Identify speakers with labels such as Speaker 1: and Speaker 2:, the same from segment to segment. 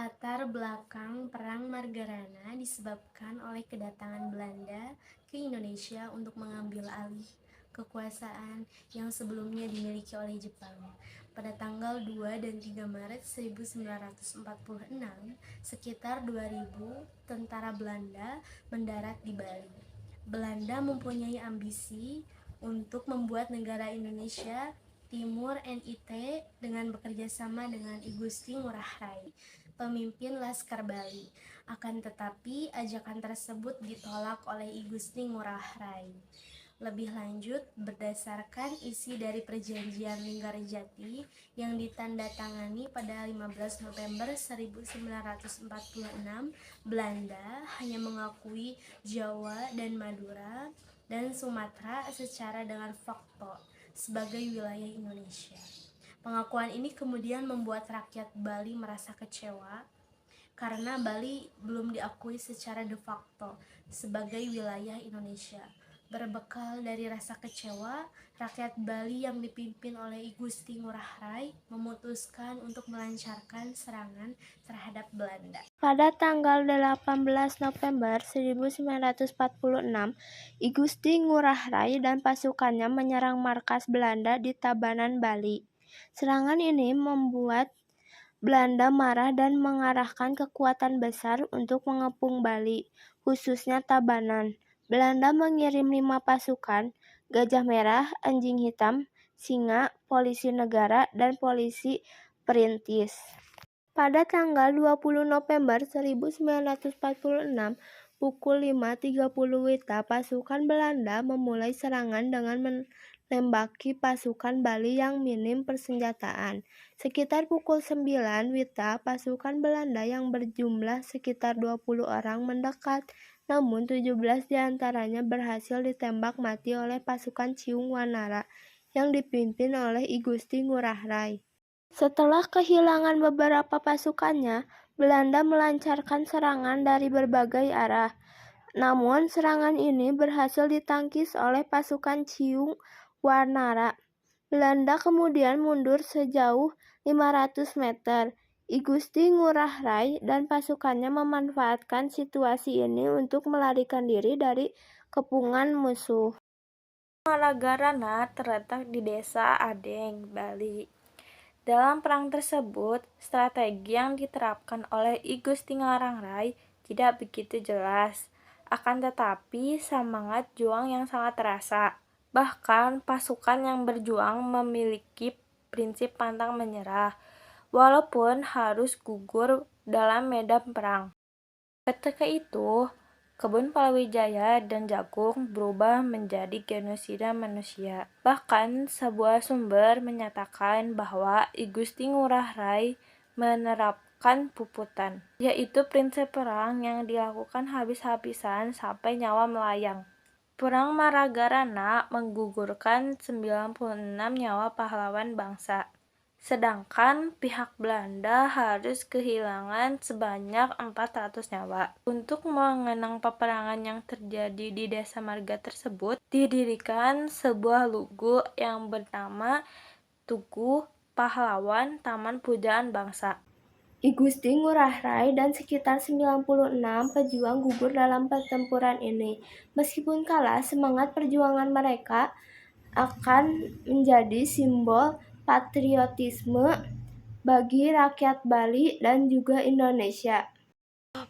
Speaker 1: Latar belakang Perang Margarana disebabkan oleh kedatangan Belanda ke Indonesia untuk mengambil alih kekuasaan yang sebelumnya dimiliki oleh Jepang. Pada tanggal 2 dan 3 Maret 1946, sekitar 2.000 tentara Belanda mendarat di Bali. Belanda mempunyai ambisi untuk membuat negara Indonesia Timur NIT dengan bekerja sama dengan I Gusti Ngurah Rai, pemimpin Laskar Bali. Akan tetapi, ajakan tersebut ditolak oleh I Gusti Ngurah Rai. Lebih lanjut, berdasarkan isi dari Perjanjian Linggarjati yang ditandatangani pada 15 November 1946, Belanda hanya mengakui Jawa dan Madura dan Sumatera secara dengan fakta sebagai wilayah Indonesia. Pengakuan ini kemudian membuat rakyat Bali merasa kecewa karena Bali belum diakui secara de facto sebagai wilayah Indonesia. Berbekal dari rasa kecewa, rakyat Bali yang dipimpin oleh I Gusti Ngurah Rai memutuskan untuk melancarkan serangan terhadap Belanda.
Speaker 2: Pada tanggal 18 November 1946, I Gusti Ngurah Rai dan pasukannya menyerang markas Belanda di Tabanan, Bali. Serangan ini membuat Belanda marah dan mengarahkan kekuatan besar untuk mengepung Bali, khususnya Tabanan. Belanda mengirim 5 pasukan, Gajah Merah, Anjing Hitam, Singa, Polisi Negara, dan Polisi Perintis. Pada tanggal 20 November 1946, pukul 5.30 WITA, pasukan Belanda memulai serangan dengan menembaki pasukan Bali yang minim persenjataan. Sekitar pukul 9 WITA, pasukan Belanda yang berjumlah sekitar 20 orang mendekat, namun 17 diantaranya berhasil ditembak mati oleh pasukan Ciung Wanara yang dipimpin oleh I Gusti Ngurah Rai. Setelah kehilangan beberapa pasukannya, Belanda melancarkan serangan dari berbagai arah. Namun, serangan ini berhasil ditangkis oleh pasukan Ciung Wanara. Belanda kemudian mundur sejauh 500 meter. I Gusti Ngurah Rai dan pasukannya memanfaatkan situasi ini untuk melarikan diri dari kepungan musuh.
Speaker 3: Malagarana terletak di Desa Adeng, Bali. Dalam perang tersebut, strategi yang diterapkan oleh I Gusti Ngurah Rai tidak begitu jelas. Akan tetapi, semangat juang yang sangat terasa. Bahkan, pasukan yang berjuang memiliki prinsip pantang menyerah, walaupun harus gugur dalam medan perang. Ketika itu, kebun palawija dan jagung berubah menjadi genosida manusia. Bahkan, sebuah sumber menyatakan bahwa I Gusti Ngurah Rai menerapkan puputan, yaitu prinsip perang yang dilakukan habis-habisan sampai nyawa melayang. Perang Malagarana menggugurkan 96 nyawa pahlawan bangsa. Sedangkan pihak Belanda harus kehilangan sebanyak 400 nyawa. Untuk mengenang peperangan yang terjadi di Desa Marga tersebut, didirikan sebuah lugu yang bernama Tugu Pahlawan Taman Pujaan Bangsa.
Speaker 2: I Gusti Ngurah Rai dan sekitar 96 pejuang gugur dalam pertempuran ini. Meskipun kalah, semangat perjuangan mereka akan menjadi simbol patriotisme bagi rakyat Bali dan juga Indonesia.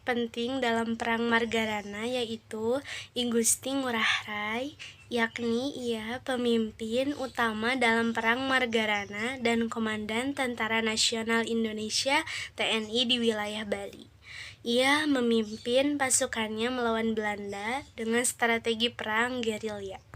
Speaker 1: Penting dalam Perang Margarana yaitu I Gusti Ngurah Rai, yakni ia pemimpin utama dalam Perang Margarana dan Komandan Tentara Nasional Indonesia TNI di wilayah Bali. Ia memimpin pasukannya melawan Belanda dengan strategi perang gerilya.